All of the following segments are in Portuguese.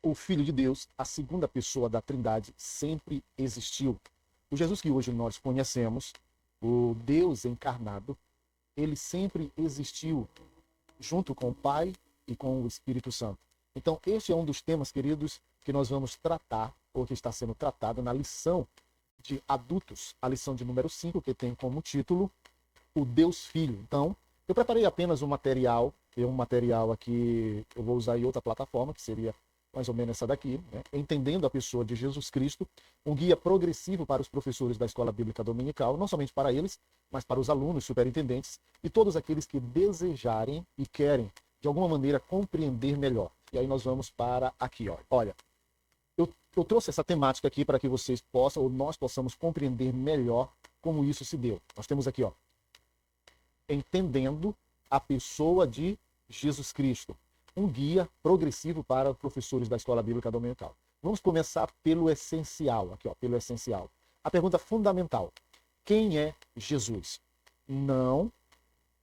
o Filho de Deus, a segunda pessoa da Trindade, sempre existiu. O Jesus que hoje nós conhecemos, o Deus encarnado, ele sempre existiu junto com o Pai e com o Espírito Santo. Então, este é um dos temas, queridos, que nós vamos tratar, ou que está sendo tratado na lição de adultos, a lição de número 5, que tem como título o Deus Filho. Então, eu preparei apenas um material aqui, eu vou usar em outra plataforma, que seria mais ou menos essa daqui, né? Entendendo a pessoa de Jesus Cristo, um guia progressivo para os professores da Escola Bíblica Dominical, não somente para eles, mas para os alunos, superintendentes e todos aqueles que desejarem e querem, de alguma maneira, compreender melhor. E aí nós vamos para aqui, ó. Olha, eu trouxe essa temática aqui para que vocês possam, ou nós possamos compreender melhor como isso se deu. Nós temos aqui, ó, entendendo a pessoa de Jesus Cristo, um guia progressivo para os professores da Escola Bíblica Dominical. Vamos começar pelo essencial, aqui, ó, pelo essencial. A pergunta fundamental: quem é Jesus? Não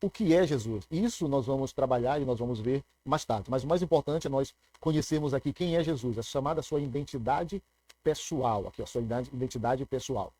o que é Jesus. Isso nós vamos trabalhar e nós vamos ver mais tarde. Mas o mais importante é nós conhecermos aqui quem é Jesus, a chamada sua identidade pessoal, aqui, a sua identidade pessoal.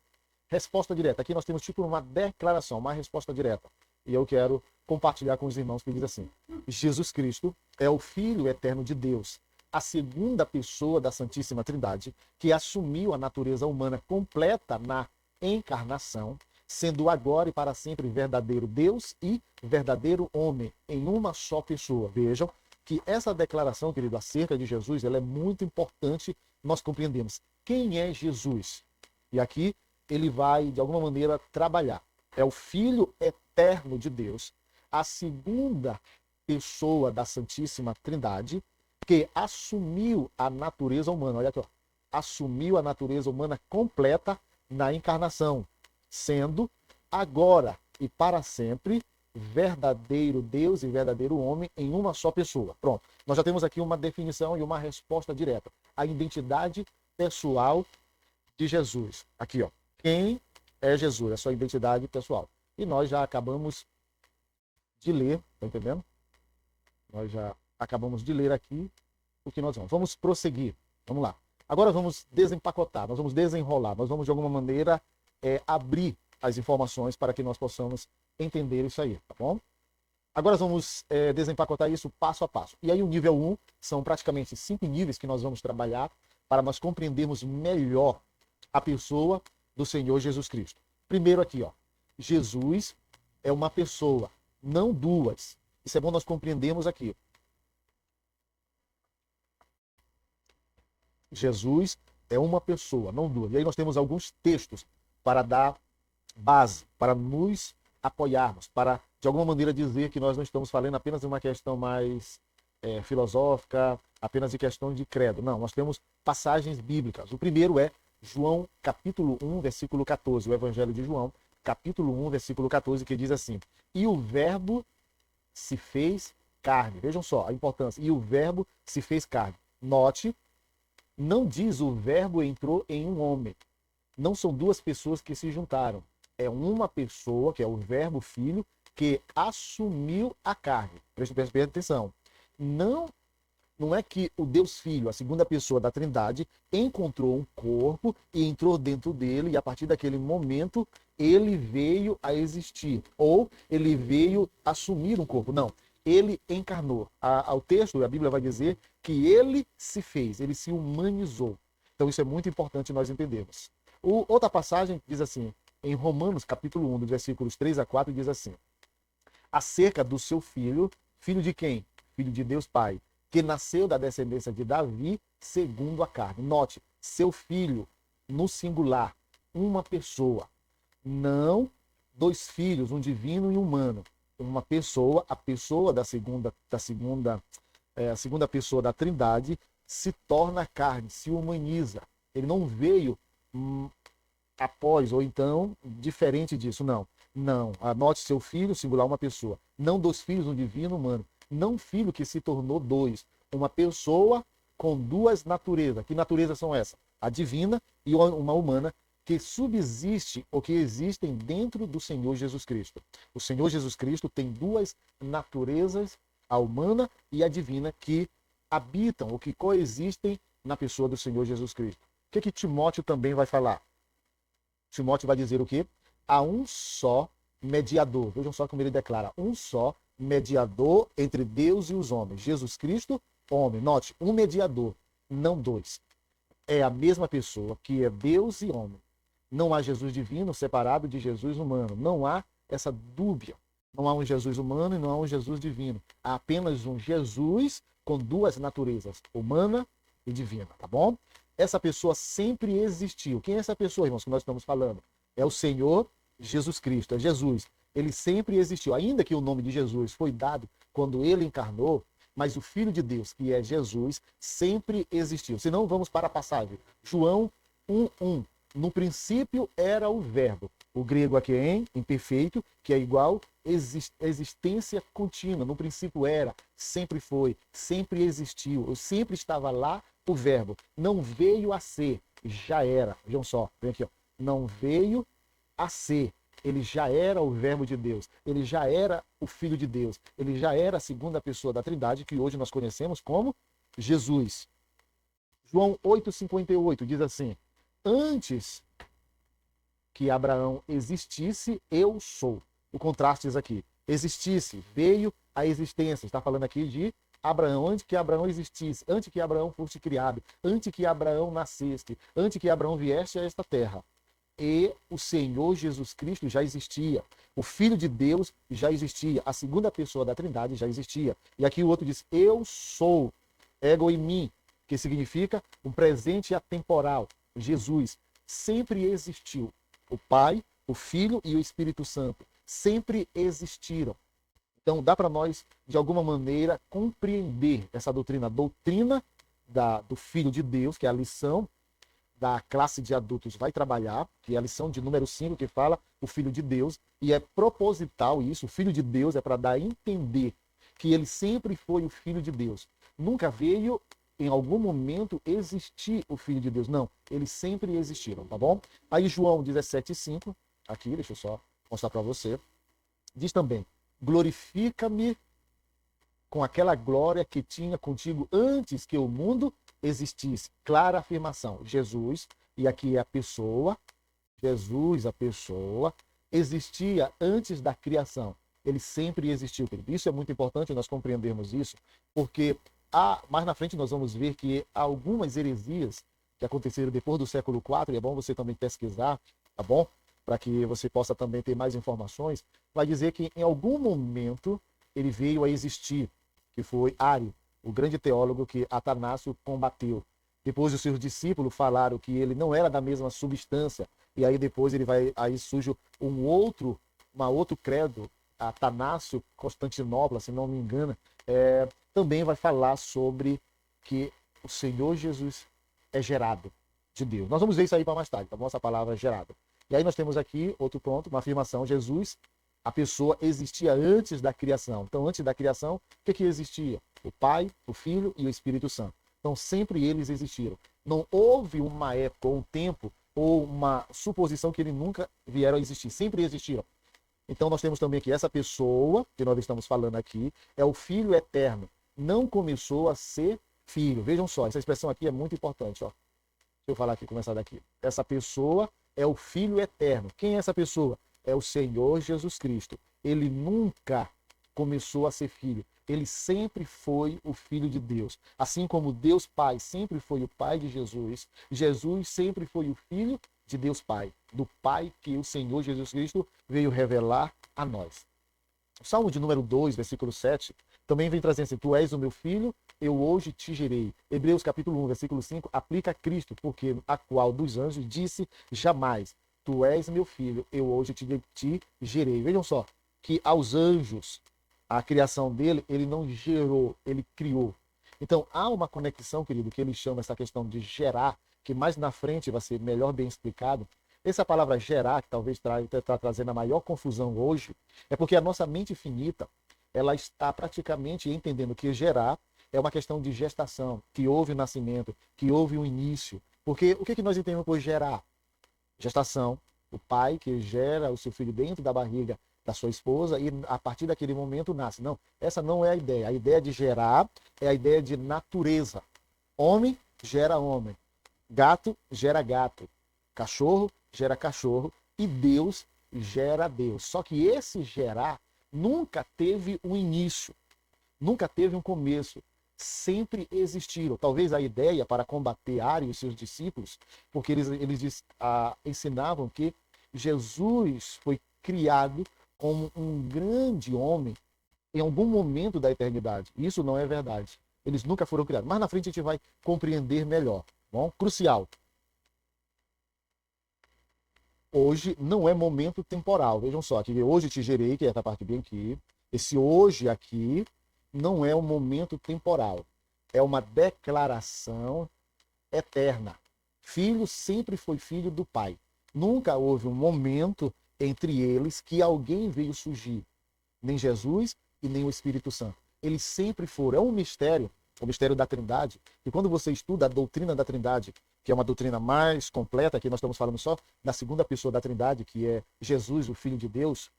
Resposta direta. Aqui nós temos tipo uma declaração, uma resposta direta. E eu quero compartilhar com os irmãos que diz assim: Jesus Cristo é o Filho eterno de Deus, a segunda pessoa da Santíssima Trindade, que assumiu a natureza humana completa na encarnação, sendo agora e para sempre verdadeiro Deus e verdadeiro homem, em uma só pessoa. Vejam que essa declaração, querido, acerca de Jesus, ela é muito importante nós compreendemos. Quem é Jesus? E aqui ele vai, de alguma maneira, trabalhar. É o Filho eterno de Deus, a segunda pessoa da Santíssima Trindade, que assumiu a natureza humana. Olha aqui, ó. Assumiu a natureza humana completa na encarnação, sendo agora e para sempre verdadeiro Deus e verdadeiro homem em uma só pessoa. Pronto. Nós já temos aqui uma definição e uma resposta direta. A identidade pessoal de Jesus. Aqui, ó. Quem é Jesus? A sua identidade pessoal. E nós já acabamos de ler, tá entendendo? Nós já acabamos de ler aqui o que nós vamos. Vamos prosseguir. Vamos lá. Agora vamos desempacotar, nós vamos desenrolar, nós vamos de alguma maneira abrir as informações para que nós possamos entender isso aí, tá bom? Agora vamos desempacotar isso passo a passo. E aí o nível 1 são praticamente 5 níveis que nós vamos trabalhar para nós compreendermos melhor a pessoa do Senhor Jesus Cristo. Primeiro aqui, ó, Jesus é uma pessoa, não duas. Isso é bom nós compreendermos aqui. Jesus é uma pessoa, não duas. E aí nós temos alguns textos para dar base, para nos apoiarmos, para de alguma maneira dizer que nós não estamos falando apenas de uma questão mais filosófica, apenas de questão de credo. Não, nós temos passagens bíblicas. O primeiro é João capítulo 1, versículo 14, o Evangelho de João, capítulo 1, versículo 14, que diz assim: e o verbo se fez carne. Vejam só a importância. E o verbo se fez carne. Note, não diz o verbo entrou em um homem. Não são duas pessoas que se juntaram. É uma pessoa, que é o verbo filho, que assumiu a carne. Preste atenção. Não é que o Deus Filho, a segunda pessoa da Trindade, encontrou um corpo e entrou dentro dele, e a partir daquele momento ele veio a existir, ou ele veio assumir um corpo. Não, ele encarnou. Ao texto, a Bíblia vai dizer que ele se fez, ele se humanizou. Então isso é muito importante nós entendermos. Outra passagem diz assim, em Romanos capítulo 1, dos versículos 3 a 4, diz assim: acerca do seu filho, filho de quem? Filho de Deus Pai, que nasceu da descendência de Davi, segundo a carne. Note, seu filho, no singular, uma pessoa. Não dois filhos, um divino e um humano. Uma pessoa, a pessoa a segunda pessoa da Trindade, se torna carne, se humaniza. Ele não veio após, ou então, diferente disso, não. Não, anote seu filho, singular, uma pessoa. Não dois filhos, um divino, humano. Não filho que se tornou dois. Uma pessoa com duas naturezas. Que naturezas são essas? A divina e uma humana, que subsiste ou que existem dentro do Senhor Jesus Cristo. O Senhor Jesus Cristo tem duas naturezas, a humana e a divina, que habitam ou que coexistem na pessoa do Senhor Jesus Cristo. O que Timóteo também vai falar? Timóteo vai dizer o quê? Há um só mediador. Vejam só como ele declara. Um só mediador entre Deus e os homens. Jesus Cristo, homem. Note, um mediador, não dois. É a mesma pessoa que é Deus e homem. Não há Jesus divino separado de Jesus humano. Não há essa dúvida. Não há um Jesus humano e não há um Jesus divino. Há apenas um Jesus com duas naturezas, humana e divina, tá bom? Essa pessoa sempre existiu. Quem é essa pessoa, irmãos, que nós estamos falando? É o Senhor Jesus Cristo, é Jesus. Ele sempre existiu. Ainda que o nome de Jesus foi dado quando ele encarnou, mas o Filho de Deus, que é Jesus, sempre existiu. Se não, vamos para a passagem. João 1:1. No princípio era o verbo. O grego aqui é imperfeito, que é igual existência contínua. No princípio era, sempre foi, sempre existiu. Eu sempre estava lá o verbo. Não veio a ser, já era. Vejam só, vem aqui, ó. Não veio a ser. Ele já era o verbo de Deus. Ele já era o Filho de Deus. Ele já era a segunda pessoa da Trindade, que hoje nós conhecemos como Jesus. João 8,58 diz assim: antes que Abraão existisse, eu sou. O contraste diz aqui. Existisse, veio a existência. Está falando aqui de Abraão, antes que Abraão existisse, antes que Abraão fosse criado, antes que Abraão nascesse, antes que Abraão viesse a esta terra. E o Senhor Jesus Cristo já existia. O Filho de Deus já existia. A segunda pessoa da Trindade já existia. E aqui o outro diz, eu sou, ego em mim, que significa um presente atemporal. Jesus sempre existiu. O Pai, o Filho e o Espírito Santo sempre existiram. Então dá para nós, de alguma maneira, compreender essa doutrina. A doutrina do Filho de Deus, que é a lição da classe de adultos vai trabalhar, que é a lição de número 5, que fala o Filho de Deus, e é proposital isso, o Filho de Deus é para dar a entender que ele sempre foi o Filho de Deus. Nunca veio, em algum momento, existir o Filho de Deus. Não, eles sempre existiram, tá bom? Aí João 17,5, aqui, deixa eu só mostrar para você, diz também, glorifica-me com aquela glória que tinha contigo antes que o mundo existisse. Clara afirmação. Jesus, e aqui é a pessoa, Jesus, a pessoa, existia antes da criação. Ele sempre existiu, querido. Isso é muito importante nós compreendermos isso, porque mais na frente nós vamos ver que há algumas heresias que aconteceram depois do século IV, e é bom você também pesquisar, tá bom? Para que você possa também ter mais informações. Vai dizer que em algum momento ele veio a existir, que foi Ário, o grande teólogo que Atanácio combateu. Depois os seus discípulos falaram que ele não era da mesma substância, e aí depois aí surge um outro credo, Atanácio Constantinopla, se não me engano, também vai falar sobre que o Senhor Jesus é gerado de Deus. Nós vamos ver isso aí para mais tarde, tá bom? Essa palavra é gerado. E aí nós temos aqui outro ponto, uma afirmação, Jesus, a pessoa existia antes da criação. Então, antes da criação, o que existia? O Pai, o Filho e o Espírito Santo. Então, sempre eles existiram. Não houve uma época, ou um tempo, ou uma suposição que eles nunca vieram a existir. Sempre existiram. Então, nós temos também que essa pessoa, que nós estamos falando aqui, é o Filho eterno. Não começou a ser filho. Vejam só, essa expressão aqui é muito importante. Ó. Deixa eu falar aqui, começar daqui. Essa pessoa é o Filho eterno. Quem é essa pessoa? É o Senhor Jesus Cristo. Ele nunca começou a ser filho. Ele sempre foi o Filho de Deus. Assim como Deus Pai sempre foi o Pai de Jesus, Jesus sempre foi o Filho de Deus Pai, do Pai que o Senhor Jesus Cristo veio revelar a nós. O Salmo de número 2, versículo 7, também vem trazendo assim, tu és o meu filho, eu hoje te gerei. Hebreus capítulo 1, versículo 5, aplica a Cristo, porque a qual dos anjos disse jamais, tu és meu filho, eu hoje te gerei. Vejam só, que aos anjos, a criação dele, ele não gerou, ele criou. Então, há uma conexão, querido, que ele chama essa questão de gerar, que mais na frente vai ser melhor bem explicado. Essa palavra gerar, que talvez está trazendo a maior confusão hoje, é porque a nossa mente finita, ela está praticamente entendendo que gerar é uma questão de gestação, que houve o nascimento, que houve o início. Porque o que nós entendemos por gerar? Gestação, o pai que gera o seu filho dentro da barriga da sua esposa e a partir daquele momento nasce. Não, essa não é a ideia. A ideia de gerar é a ideia de natureza. Homem gera homem, gato gera gato, cachorro gera cachorro e Deus gera Deus. Só que esse gerar nunca teve um início, nunca teve um começo. Sempre existiram. Talvez a ideia para combater Ario e seus discípulos, porque eles ensinavam que Jesus foi criado como um grande homem em algum momento da eternidade. Isso não é verdade. Eles nunca foram criados. Mas na frente a gente vai compreender melhor. Bom, crucial. Hoje não é momento temporal. Vejam só, aqui hoje te gerei, que é essa parte bem aqui. Esse hoje aqui não é um momento temporal. É uma declaração eterna. Filho sempre foi filho do Pai. Nunca houve um momento entre eles que alguém veio surgir. Nem Jesus e nem o Espírito Santo. Eles sempre foram. É um mistério, o mistério da Trindade. E quando você estuda a doutrina da Trindade, que é uma doutrina mais completa, aqui nós estamos falando só da segunda pessoa da Trindade, que é Jesus, o Filho de Deus,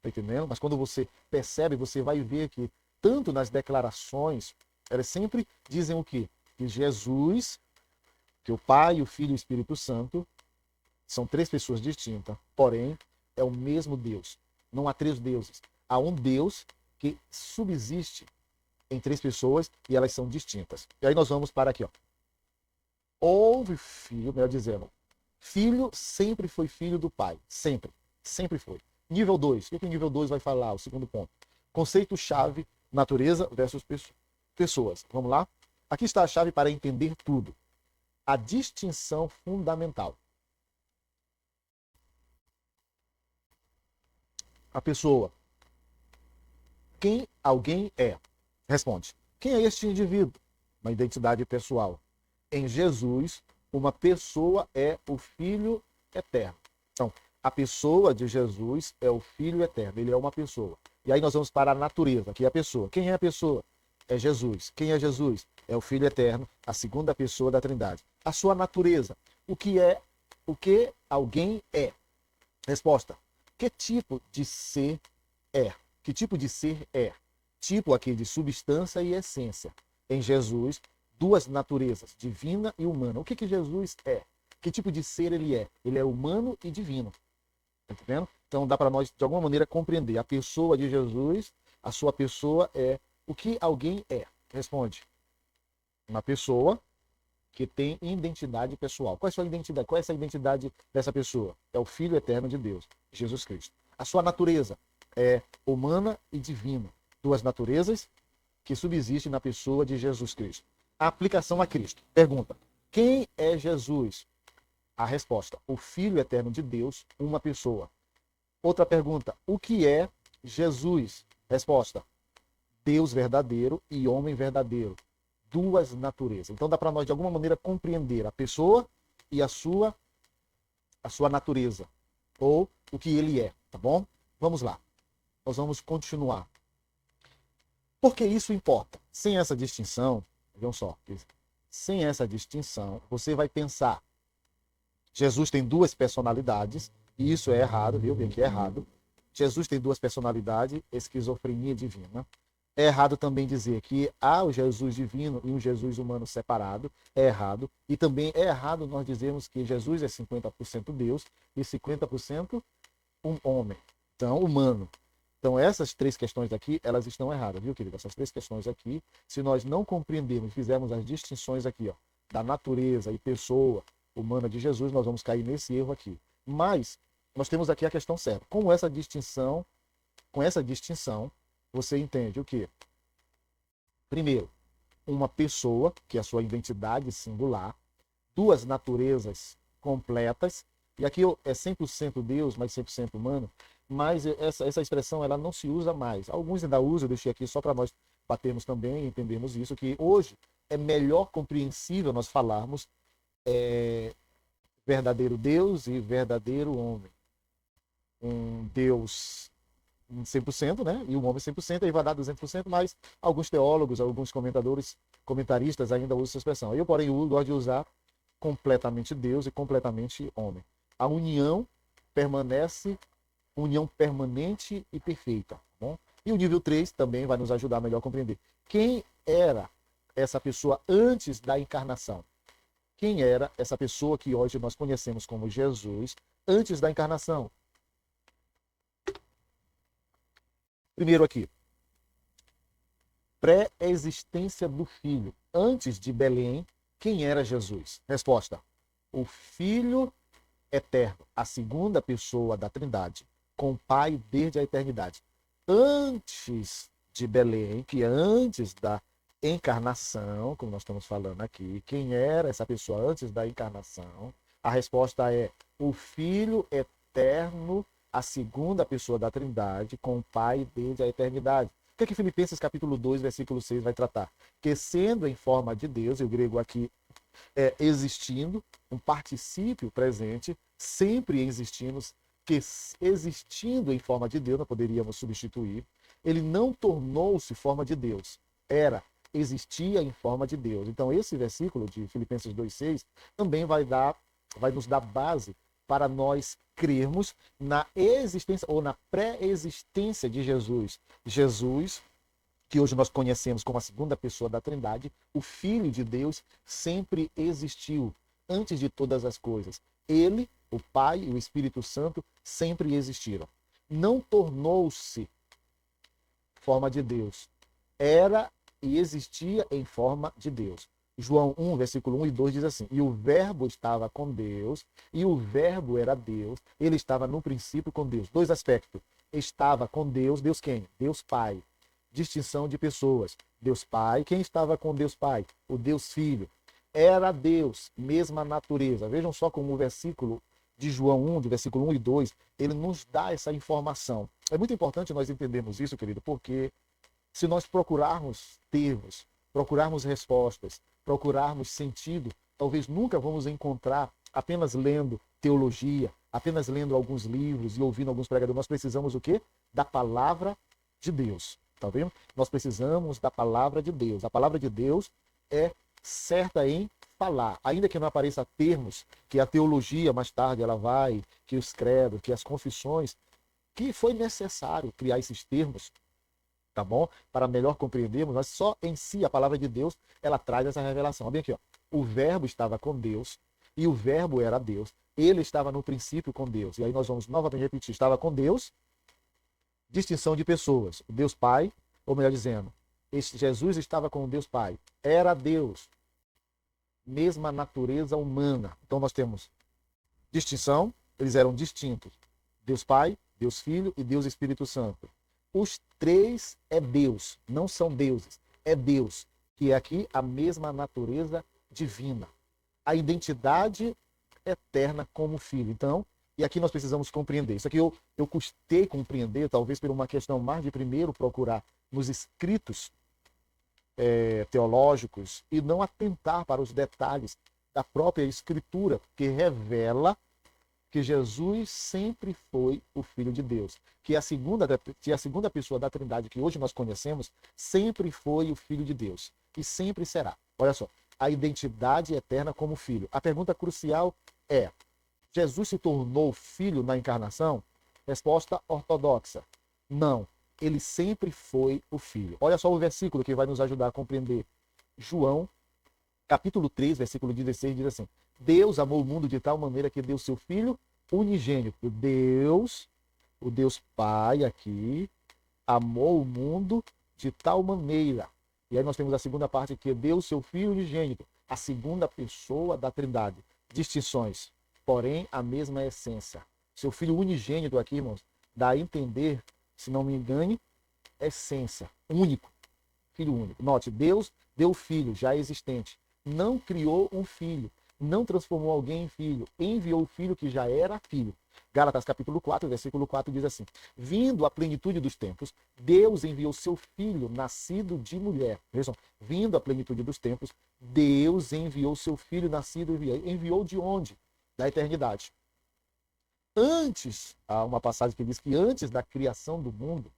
tá entendendo? Mas quando você percebe, você vai ver que tanto nas declarações, elas sempre dizem o quê? Que Jesus, que o Pai, o Filho e o Espírito Santo são três pessoas distintas, porém é o mesmo Deus. Não há três deuses. Há um Deus que subsiste em três pessoas e elas são distintas. E aí nós vamos para aqui, ó. Houve filho, melhor dizendo, filho sempre foi filho do Pai. Sempre. Sempre foi. Nível 2. O que o nível 2 vai falar? O segundo ponto. Conceito-chave, natureza versus pessoas. Vamos lá? Aqui está a chave para entender tudo. A distinção fundamental. A pessoa. Quem alguém é? Responde. Quem é este indivíduo? Uma identidade pessoal. Em Jesus, uma pessoa é o Filho eterno. Então, a pessoa de Jesus é o Filho eterno. Ele é uma pessoa. E aí nós vamos para a natureza, que é a pessoa. Quem é a pessoa? É Jesus. Quem é Jesus? É o Filho eterno, a segunda pessoa da Trindade. A sua natureza. O que alguém é? Resposta. Que tipo de ser é? Que tipo de ser é? Tipo aqui de substância e essência. Em Jesus, duas naturezas, divina e humana. O que Jesus é? Que tipo de ser ele é? Ele é humano e divino. Tá entendendo? Então dá para nós, de alguma maneira, compreender. A pessoa de Jesus, a sua pessoa é o que alguém é. Responde. Uma pessoa que tem identidade pessoal. Qual é a sua identidade? Qual é essa identidade dessa pessoa? É o Filho eterno de Deus, Jesus Cristo. A sua natureza é humana e divina. Duas naturezas que subsistem na pessoa de Jesus Cristo. A aplicação a Cristo. Pergunta: quem é Jesus? A resposta: o Filho eterno de Deus, uma pessoa. Outra pergunta: o que é Jesus? Resposta: Deus verdadeiro e homem verdadeiro. Duas naturezas. Então dá para nós, de alguma maneira, compreender a pessoa e a sua natureza. Ou o que ele é, tá bom? Vamos lá. Nós vamos continuar. Por que isso importa? Sem essa distinção, vejam só, sem essa distinção, você vai pensar, Jesus tem duas personalidades, e isso é errado, viu? Bem que é errado. Jesus tem duas personalidades, esquizofrenia divina. É errado também dizer que há o Jesus divino e um Jesus humano separado. É errado. E também é errado nós dizermos que Jesus é 50% Deus e 50% um homem. Então, humano. Então, essas três questões aqui, elas estão erradas, viu, querido? Essas três questões aqui, se nós não compreendermos, fizermos as distinções aqui, ó, da natureza e pessoa humana de Jesus, nós vamos cair nesse erro aqui. Mas, nós temos aqui a questão certa. Com essa distinção, você entende o quê? Primeiro, uma pessoa, que é a sua identidade singular, duas naturezas completas, e aqui é 100% Deus, mas 100% humano, mas essa expressão ela não se usa mais. Alguns ainda usam, eu deixei aqui só para nós batermos também e entendermos isso, que hoje é melhor compreensível nós falarmos verdadeiro Deus e verdadeiro homem. Um Deus 100%, né? E um homem 100%, aí vai dar 200%, mas alguns teólogos, alguns comentaristas ainda usam essa expressão. Eu, porém, gosto de usar completamente Deus e completamente homem. A união permanece, união permanente e perfeita. Tá bom? E o nível 3 também vai nos ajudar a melhor compreender. Quem era essa pessoa antes da encarnação? quem era essa pessoa que hoje nós conhecemos como Jesus antes da encarnação. Primeiro aqui, pré-existência do Filho. Antes de Belém, quem era Jesus? Resposta: o Filho eterno, a segunda pessoa da Trindade, com o Pai desde a eternidade. Antes de Belém, que é antes da encarnação, como nós estamos falando aqui, quem era essa pessoa antes da encarnação? A resposta é o Filho eterno, a segunda pessoa da Trindade, com o Pai desde a eternidade. O que é que Filipenses capítulo 2, versículo 6 vai tratar? Que sendo em forma de Deus, e o grego aqui é existindo, um particípio presente, sempre existindo, que existindo em forma de Deus, não poderíamos substituir, ele não tornou-se forma de Deus, existia em forma de Deus. Então esse versículo de Filipenses 2,6 também vai nos dar base para nós crermos na existência ou na pré-existência de Jesus. Jesus, que hoje nós conhecemos como a segunda pessoa da Trindade, o Filho de Deus, sempre existiu antes de todas as coisas. Ele, o Pai e o Espírito Santo sempre existiram. Não tornou-se forma de Deus. Era e existia em forma de Deus. João 1, versículo 1 e 2 diz assim: e o verbo estava com Deus, e o verbo era Deus, ele estava no princípio com Deus. Dois aspectos. Estava com Deus, Deus quem? Deus Pai. Distinção de pessoas. Deus Pai, quem estava com Deus Pai? O Deus Filho. Era Deus, mesma natureza. Vejam só como o versículo de João 1, de versículo 1 e 2, ele nos dá essa informação. É muito importante nós entendermos isso, querido, porque se nós procurarmos termos, procurarmos respostas, procurarmos sentido, talvez nunca vamos encontrar apenas lendo teologia, apenas lendo alguns livros e ouvindo alguns pregadores. Nós precisamos o quê? Da palavra de Deus. Tá vendo? Nós precisamos da palavra de Deus. A palavra de Deus é certa em falar, ainda que não apareça termos que a teologia mais tarde ela vai, que os credos, que as confissões, que foi necessário criar esses termos, tá bom? Para melhor compreendermos, mas só em si a palavra de Deus, ela traz essa revelação. Olha bem aqui, ó. O verbo estava com Deus e o verbo era Deus. Ele estava no princípio com Deus. E aí nós vamos novamente repetir, estava com Deus, distinção de pessoas. O Deus Pai, ou melhor dizendo, Jesus estava com o Deus Pai. Era Deus, mesma natureza humana. Então nós temos distinção, eles eram distintos. Deus Pai, Deus Filho e Deus Espírito Santo. Os três é Deus, não são deuses. É Deus, que é aqui a mesma natureza divina. A identidade eterna como Filho. Então, e aqui nós precisamos compreender. Isso aqui eu custei compreender, talvez por uma questão mais de primeiro procurar nos escritos teológicos e não atentar para os detalhes da própria Escritura, que revela que Jesus sempre foi o Filho de Deus, que a segunda pessoa da Trindade que hoje nós conhecemos sempre foi o Filho de Deus e sempre será. Olha só, a identidade eterna como Filho. A pergunta crucial é: Jesus se tornou filho na encarnação? Resposta ortodoxa: não. Ele sempre foi o Filho. Olha só o versículo que vai nos ajudar a compreender. João, capítulo 3, versículo 16, diz assim: Deus amou o mundo de tal maneira que deu seu Filho unigênito. Deus, o Deus Pai aqui, amou o mundo de tal maneira. E aí nós temos a segunda parte que deu seu Filho unigênito, a segunda pessoa da Trindade. Distinções, porém a mesma essência. Seu Filho unigênito aqui, irmãos, dá a entender, se não me engane, essência, único, Filho único. Note, Deus deu o Filho já existente, não criou um filho, não transformou alguém em filho, enviou o Filho que já era filho. Gálatas capítulo 4, versículo 4 diz assim: vindo a plenitude dos tempos, Deus enviou seu Filho, nascido de mulher. Vejam, vindo a plenitude dos tempos, Deus enviou seu Filho, nascido de mulher. Enviou de onde? Da eternidade. Antes, há uma passagem que diz que antes da criação do mundo,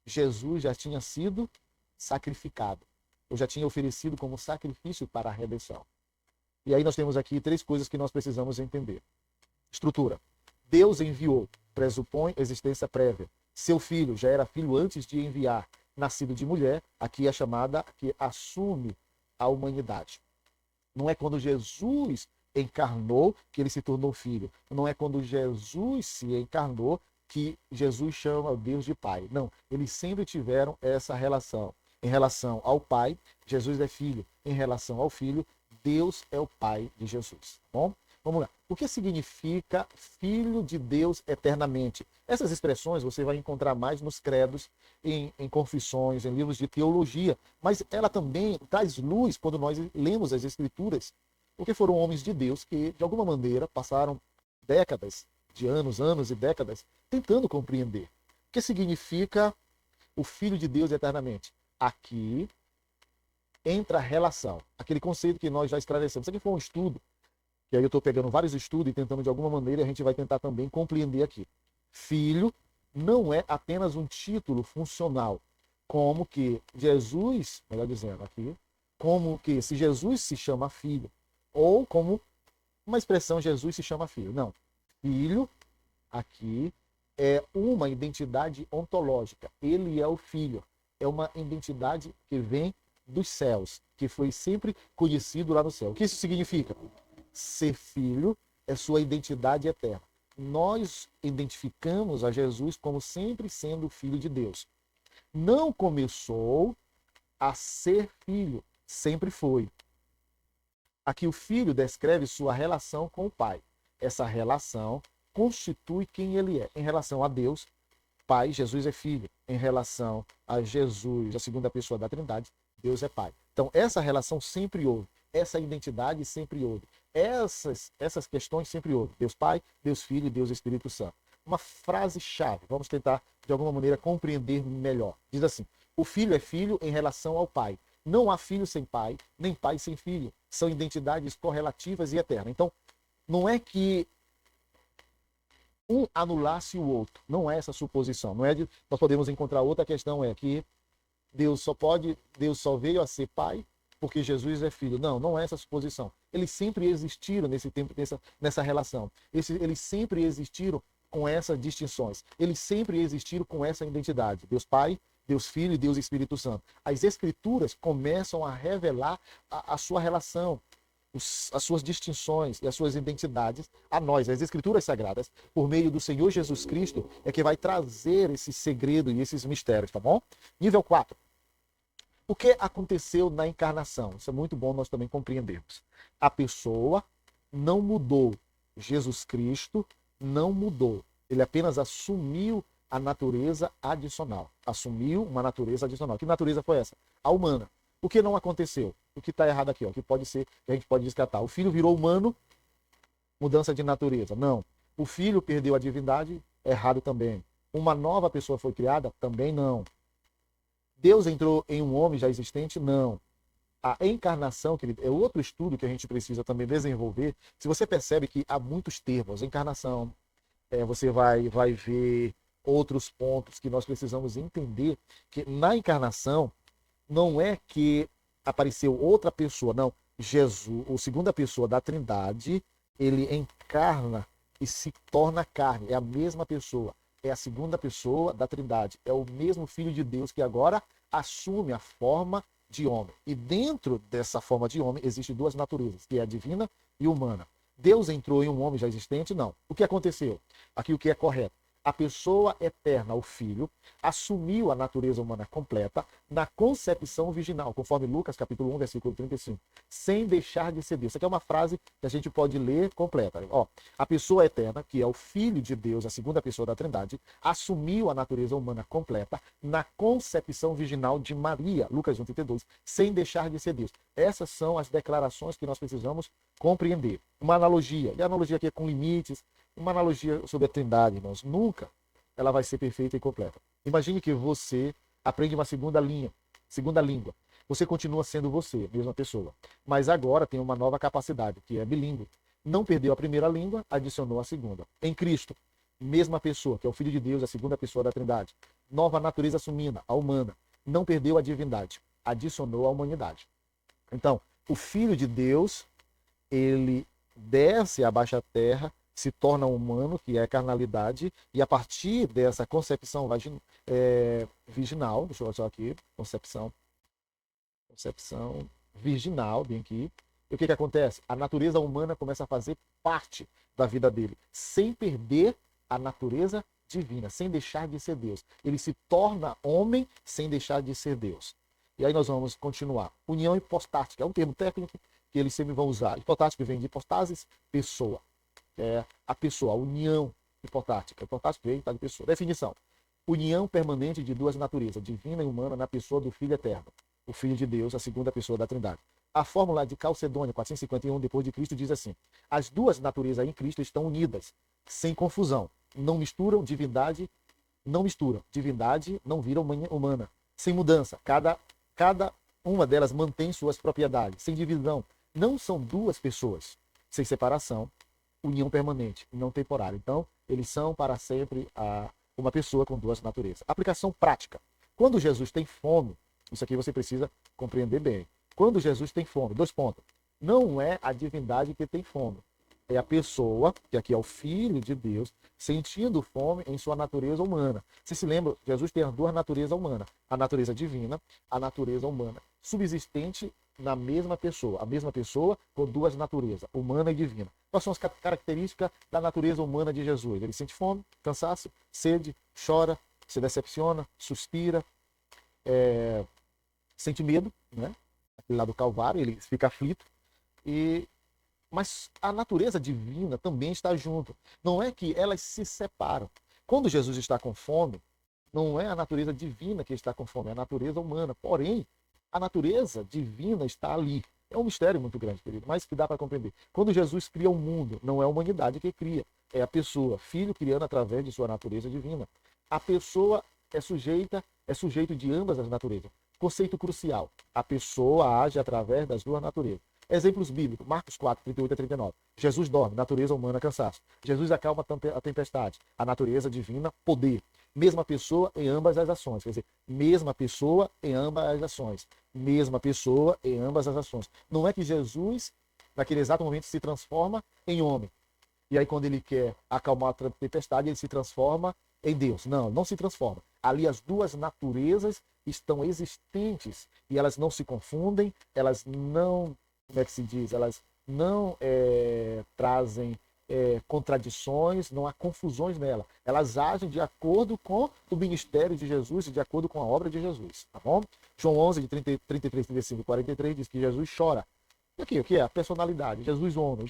Jesus já tinha sido sacrificado, ou já tinha oferecido como sacrifício para a redenção. E aí nós temos aqui três coisas que nós precisamos entender. Estrutura. Deus enviou, pressupõe existência prévia. Seu Filho já era filho antes de enviar, nascido de mulher, aqui é chamada que assume a humanidade. Não é quando Jesus encarnou que ele se tornou filho. Não é quando Jesus se encarnou que Jesus chama Deus de Pai. Não, eles sempre tiveram essa relação. Em relação ao Pai, Jesus é filho. Em relação ao Filho, Deus é o Pai de Jesus. Bom, vamos lá. O que significa filho de Deus eternamente? Essas expressões você vai encontrar mais nos credos, em confissões, em livros de teologia, mas ela também traz luz quando nós lemos as Escrituras, porque foram homens de Deus que, de alguma maneira, passaram décadas de anos, anos e décadas tentando compreender. O que significa o Filho de Deus eternamente? Aqui entra a relação, aquele conceito que nós já esclarecemos. Isso aqui foi um estudo, que aí eu estou pegando vários estudos e tentando de alguma maneira, a gente vai tentar também compreender aqui. Filho não é apenas um título funcional, como que Jesus, melhor dizendo aqui, como que se Jesus se chama filho, ou como uma expressão Jesus se chama filho. Não. Filho, aqui, é uma identidade ontológica. Ele é o filho. É uma identidade que vem dos céus, que foi sempre conhecido lá no céu. O que isso significa? Ser filho é sua identidade eterna. Nós identificamos a Jesus como sempre sendo filho de Deus. Não começou a ser filho, sempre foi. Aqui o filho descreve sua relação com o pai. Essa relação constitui quem ele é. Em relação a Deus, Pai, Jesus é filho. Em relação a Jesus, a segunda pessoa da Trindade, Deus é pai. Então essa relação sempre houve. Essa identidade sempre houve. Essas questões sempre houve. Deus Pai, Deus Filho e Deus Espírito Santo. Uma frase-chave. Vamos tentar, de alguma maneira, compreender melhor. Diz assim: o filho é filho em relação ao pai. Não há filho sem pai, nem pai sem filho. São identidades correlativas e eternas. Então, não é que um anulasse o outro. Não é essa suposição. Não é de, nós podemos encontrar outra questão, é que Deus só veio a ser pai porque Jesus é filho. Não, não é essa suposição. Eles sempre existiram nesse tempo, nessa relação. Eles sempre existiram com essas distinções. Eles sempre existiram com essa identidade. Deus Pai, Deus Filho e Deus Espírito Santo. As Escrituras começam a revelar a sua relação, as suas distinções e as suas identidades a nós. As Escrituras Sagradas, por meio do Senhor Jesus Cristo, é que vai trazer esse segredo e esses mistérios, tá bom? Nível 4. O que aconteceu na encarnação? Isso é muito bom nós também compreendermos. A pessoa não mudou. Jesus Cristo não mudou. Ele apenas assumiu a natureza adicional. Assumiu uma natureza adicional. Que natureza foi essa? A humana. O que não aconteceu? O que está errado aqui? Ó, que pode ser, que a gente pode descartar. O filho virou humano, mudança de natureza. Não. O filho perdeu a divindade, errado também. Uma nova pessoa foi criada? Também não. Deus entrou em um homem já existente? Não. A encarnação, querido, é outro estudo que a gente precisa também desenvolver. Se você percebe que há muitos termos, encarnação, você vai ver outros pontos que nós precisamos entender, que na encarnação não é que apareceu outra pessoa, não. Jesus, a segunda pessoa da Trindade, ele encarna e se torna carne. É a mesma pessoa. É a segunda pessoa da Trindade. É o mesmo Filho de Deus que agora assume a forma de homem. E dentro dessa forma de homem existem duas naturezas, que é a divina e humana. Deus entrou em um homem já existente? Não. O que aconteceu? Aqui o que é correto. A pessoa eterna, o Filho, assumiu a natureza humana completa na concepção virginal, conforme Lucas capítulo 1, versículo 35, sem deixar de ser Deus. Essa aqui é uma frase que a gente pode ler completa. Ó, a pessoa eterna, que é o Filho de Deus, a segunda pessoa da Trindade, assumiu a natureza humana completa na concepção virginal de Maria, Lucas 1, 32, sem deixar de ser Deus. Essas são as declarações que nós precisamos compreender. Uma analogia, e a analogia aqui é com limites, uma analogia sobre a Trindade, irmãos, nunca ela vai ser perfeita e completa. Imagine que você aprende uma segunda língua. Você continua sendo você, mesma pessoa. Mas agora tem uma nova capacidade, que é bilíngue. Não perdeu a primeira língua, adicionou a segunda. Em Cristo, mesma pessoa, que é o Filho de Deus, a segunda pessoa da Trindade. Nova natureza assumida, a humana. Não perdeu a divindade, adicionou a humanidade. Então, o Filho de Deus, ele desce abaixo da terra, se torna humano, que é a carnalidade, e a partir dessa concepção virginal, deixa eu ver só aqui, concepção virginal, bem aqui, E o que acontece? A natureza humana começa a fazer parte da vida dele, sem perder a natureza divina, sem deixar de ser Deus. Ele se torna homem sem deixar de ser Deus. E aí nós vamos continuar. União hipostática é um termo técnico que eles sempre vão usar. Hipostática vem de hipostasis, pessoa. É a pessoa, a união hipostática. Hipostática vem de pessoa. Definição: união permanente de duas naturezas, divina e humana, na pessoa do Filho eterno, o Filho de Deus, a segunda pessoa da Trindade. A fórmula de Calcedônio, 451 depois de Cristo, diz assim: as duas naturezas em Cristo estão unidas, sem confusão. Não misturam divindade, não vira humana, sem mudança. Cada uma delas mantém suas propriedades, sem divisão. Não são duas pessoas, sem separação, união permanente, não temporária. Então, eles são para sempre uma pessoa com duas naturezas. Aplicação prática. Quando Jesus tem fome, isso aqui você precisa compreender bem. Quando Jesus tem fome, 2 pontos. Não é a divindade que tem fome. É a pessoa, que aqui é o Filho de Deus, sentindo fome em sua natureza humana. Você se lembra, Jesus tem as duas naturezas humanas. A natureza divina, a natureza humana. Subsistente na mesma pessoa. A mesma pessoa com duas naturezas, humana e divina. Quais são as características da natureza humana de Jesus? Ele sente fome, cansaço, sede, chora, se decepciona, suspira, sente medo, né? Aquele lá do Calvário, ele fica aflito. Mas a natureza divina também está junto. Não é que elas se separam. Quando Jesus está com fome, não é a natureza divina que está com fome, é a natureza humana. Porém, a natureza divina está ali. É um mistério muito grande, querido, mas que dá para compreender. Quando Jesus cria o mundo, não é a humanidade que cria, é a pessoa, filho criando através de sua natureza divina. A pessoa é sujeito de ambas as naturezas. Conceito crucial: a pessoa age através das duas naturezas. Exemplos bíblicos: Marcos 4, 38 a 39. Jesus dorme, natureza humana, cansaço. Jesus acalma a tempestade, a natureza divina, poder. Mesma pessoa em ambas as ações. Quer dizer, mesma pessoa em ambas as ações. Mesma pessoa em ambas as ações. Não é que Jesus, naquele exato momento, se transforma em homem. E aí, quando ele quer acalmar a tempestade, ele se transforma em Deus. Não, não se transforma. Ali as duas naturezas estão existentes e elas não se confundem, elas não, como é que se diz? Elas não trazem contradições, não há confusões nela. Elas agem de acordo com o ministério de Jesus e de acordo com a obra de Jesus, tá bom? João 11, de 33, 35 e 43 diz que Jesus chora. O que é? A personalidade. Jesus homem,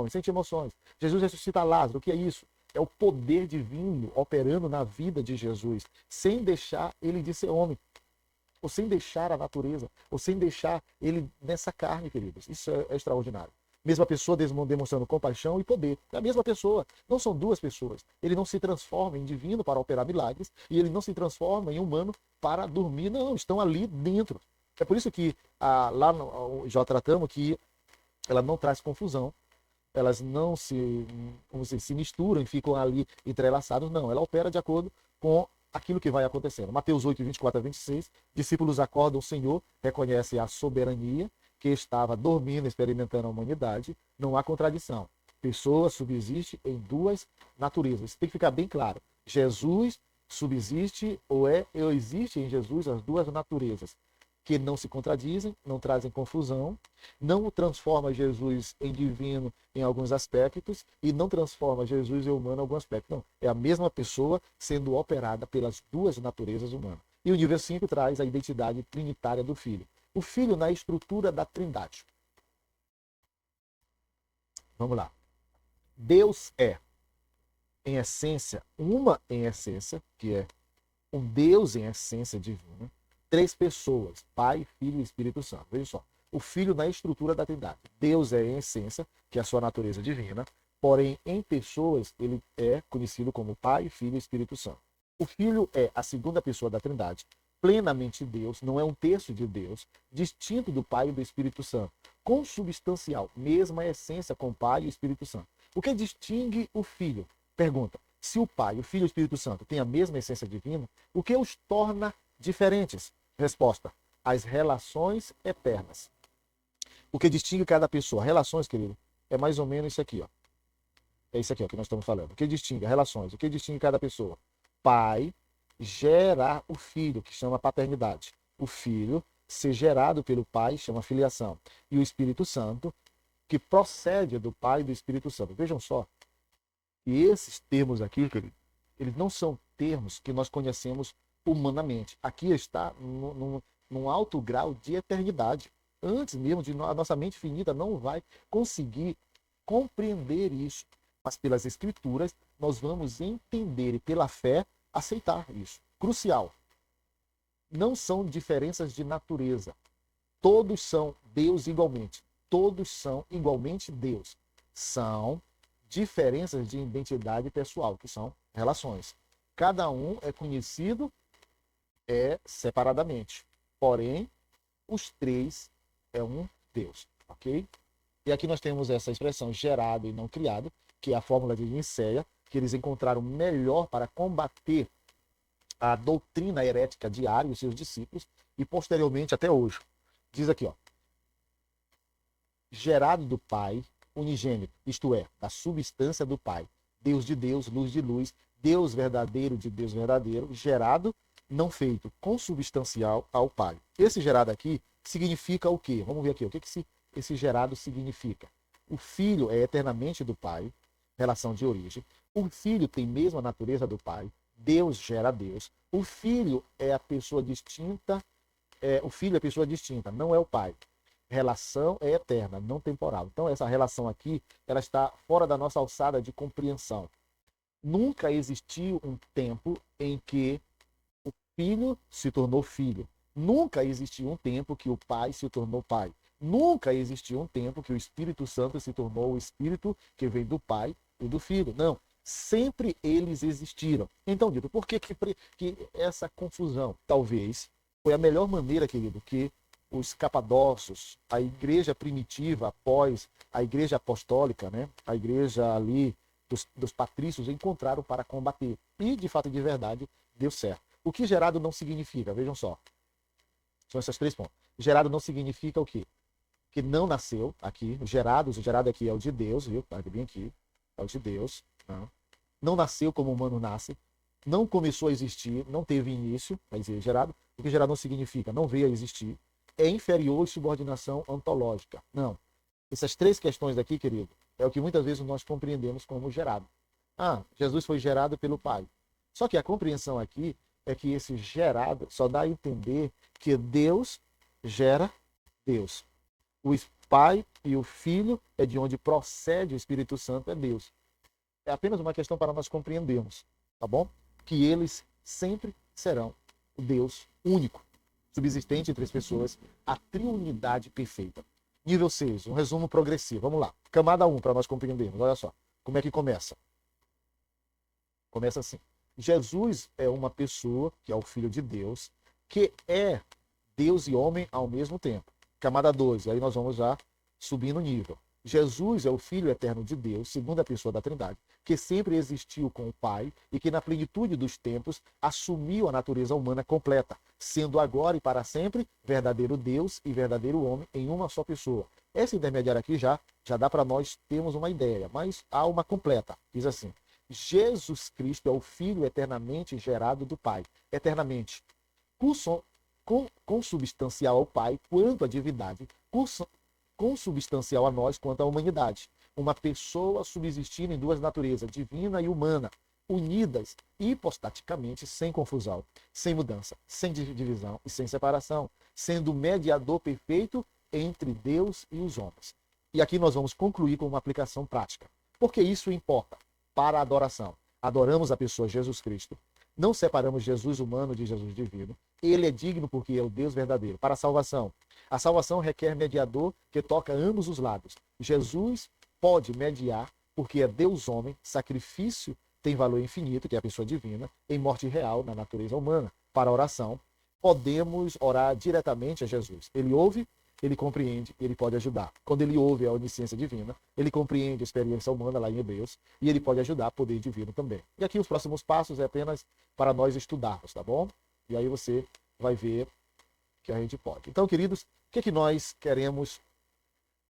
sente emoções. Jesus ressuscita Lázaro. O que é isso? É o poder divino operando na vida de Jesus, sem deixar ele de ser homem, ou sem deixar a natureza, ou sem deixar ele nessa carne, queridos. Isso é extraordinário. Mesma pessoa demonstrando compaixão e poder. É a mesma pessoa. Não são duas pessoas. Ele não se transforma em divino para operar milagres e ele não se transforma em humano para dormir. Não, estão ali dentro. É por isso que lá já tratamos que ela não traz confusão. Elas não se misturam e ficam ali entrelaçados. Não, ela opera de acordo com aquilo que vai acontecendo. Mateus 8, 24 a 26. Discípulos acordam o Senhor, reconhecem a soberania, que estava dormindo, experimentando a humanidade. Não há contradição. Pessoa subsiste em duas naturezas. Isso tem que ficar bem claro. Jesus subsiste ou existe em Jesus as duas naturezas, que não se contradizem, não trazem confusão, não transforma Jesus em divino em alguns aspectos e não transforma Jesus em humano em algum aspecto. Não, é a mesma pessoa sendo operada pelas duas naturezas humanas. E o nível 5 traz a identidade trinitária do Filho. O Filho na estrutura da Trindade. Vamos lá. Deus é, em essência, em essência, que é um Deus em essência divina, 3 pessoas, Pai, Filho e Espírito Santo. Veja só, o Filho na estrutura da Trindade. Deus é em essência, que é a sua natureza divina, porém em pessoas ele é conhecido como Pai, Filho e Espírito Santo. O Filho é a segunda pessoa da Trindade, plenamente Deus, não é um terço de Deus, distinto do Pai e do Espírito Santo, consubstancial, mesma essência com o Pai e o Espírito Santo. O que distingue o Filho? Pergunta: se o Pai, o Filho e o Espírito Santo têm a mesma essência divina, o que os torna diferentes? Resposta: as relações eternas. O que distingue cada pessoa? Relações, querido, é mais ou menos isso aqui, ó. É isso aqui, ó, que nós estamos falando. O que distingue? Relações. O que distingue cada pessoa? Pai gerar o filho, que chama paternidade. O filho ser gerado pelo pai chama filiação. E o Espírito Santo que procede do Pai e do Espírito Santo. Vejam só, e esses termos aqui, querido, eles não são termos que nós conhecemos humanamente. Aqui está num alto grau de eternidade. Antes mesmo de a nossa mente finita não vai conseguir compreender isso. Mas pelas Escrituras nós vamos entender e pela fé aceitar isso. Crucial. Não são diferenças de natureza. Todos são Deus igualmente. Todos são igualmente Deus. São diferenças de identidade pessoal, que são relações. Cada um é conhecido separadamente. Porém, os três é um Deus, ok? E aqui nós temos essa expressão gerado e não criado, que é a fórmula de Nicéia, que eles encontraram melhor para combater a doutrina herética de Ario e seus discípulos, e posteriormente até hoje. Diz aqui, ó, gerado do Pai, unigênito, isto é, da substância do Pai, Deus de Deus, luz de luz, Deus verdadeiro de Deus verdadeiro, gerado, não feito, consubstancial ao Pai. Esse gerado aqui significa o quê? Vamos ver aqui, o que esse gerado significa? O Filho é eternamente do Pai, relação de origem. O Filho tem mesmo a natureza do Pai. Deus gera Deus. O Filho é a pessoa distinta. O Filho é a pessoa distinta, não é o Pai. Relação é eterna, não temporal. Então essa relação aqui, ela está fora da nossa alçada de compreensão. Nunca existiu um tempo em que o Filho se tornou filho. Nunca existiu um tempo que o Pai se tornou Pai. Nunca existiu um tempo que o Espírito Santo se tornou o Espírito que vem do Pai e do Filho. Não. Sempre eles existiram. Então, dito, por que essa confusão? Talvez foi a melhor maneira, querido, que os capadócios, a igreja primitiva após a igreja apostólica, né? A igreja ali dos patrícios encontraram para combater. E, de fato e de verdade, deu certo. O que gerado não significa, vejam só. São esses 3 pontos. Gerado não significa o quê? Que não nasceu aqui. O gerado aqui é o de Deus, viu? Tá bem aqui. É o de Deus. Não nasceu como o humano nasce. Não começou a existir. Não teve início. Quer dizer, gerado. O que gerado não significa? Não veio a existir. É inferior à subordinação ontológica. Não. Essas 3 questões aqui, querido, é o que muitas vezes nós compreendemos como gerado. Jesus foi gerado pelo Pai. Só que a compreensão aqui é que esse gerado só dá a entender que Deus gera Deus. O Pai e o Filho é de onde procede o Espírito Santo, é Deus. É apenas uma questão para nós compreendermos, tá bom? Que eles sempre serão o Deus único, subsistente entre as pessoas, a triunidade perfeita. Nível 6, um resumo progressivo. Vamos lá. Camada 1, para nós compreendermos. Olha só. Como é que começa? Começa assim. Jesus é uma pessoa, que é o Filho de Deus, que é Deus e homem ao mesmo tempo. Camada 2, aí nós vamos já subindo o nível. Jesus é o Filho eterno de Deus, segunda pessoa da Trindade, que sempre existiu com o Pai e que na plenitude dos tempos assumiu a natureza humana completa, sendo agora e para sempre verdadeiro Deus e verdadeiro homem em uma só pessoa. Essa intermediária aqui já dá para nós termos uma ideia, mas há uma completa. Diz assim: Jesus Cristo é o Filho eternamente gerado do Pai, eternamente, consubstancial ao Pai quanto à divindade, consubstancial a nós quanto à humanidade. Uma pessoa subsistindo em 2 naturezas, divina e humana, unidas hipostaticamente, sem confusão, sem mudança, sem divisão e sem separação, sendo o mediador perfeito entre Deus e os homens. E aqui nós vamos concluir com uma aplicação prática. Porque isso importa para a adoração. Adoramos a pessoa Jesus Cristo. Não separamos Jesus humano de Jesus divino. Ele é digno porque é o Deus verdadeiro. Para a salvação. A salvação requer mediador que toca ambos os lados. Jesus pode mediar porque é Deus homem, sacrifício tem valor infinito, que é a pessoa divina, em morte real na natureza humana. Para a oração, podemos orar diretamente a Jesus. Ele ouve, ele compreende, ele pode ajudar. Quando ele ouve a onisciência divina, ele compreende a experiência humana lá em Hebreus e ele pode ajudar poder divino também. E aqui os próximos passos é apenas para nós estudarmos, tá bom? E aí você vai ver que a gente pode. Então, queridos, o que nós queremos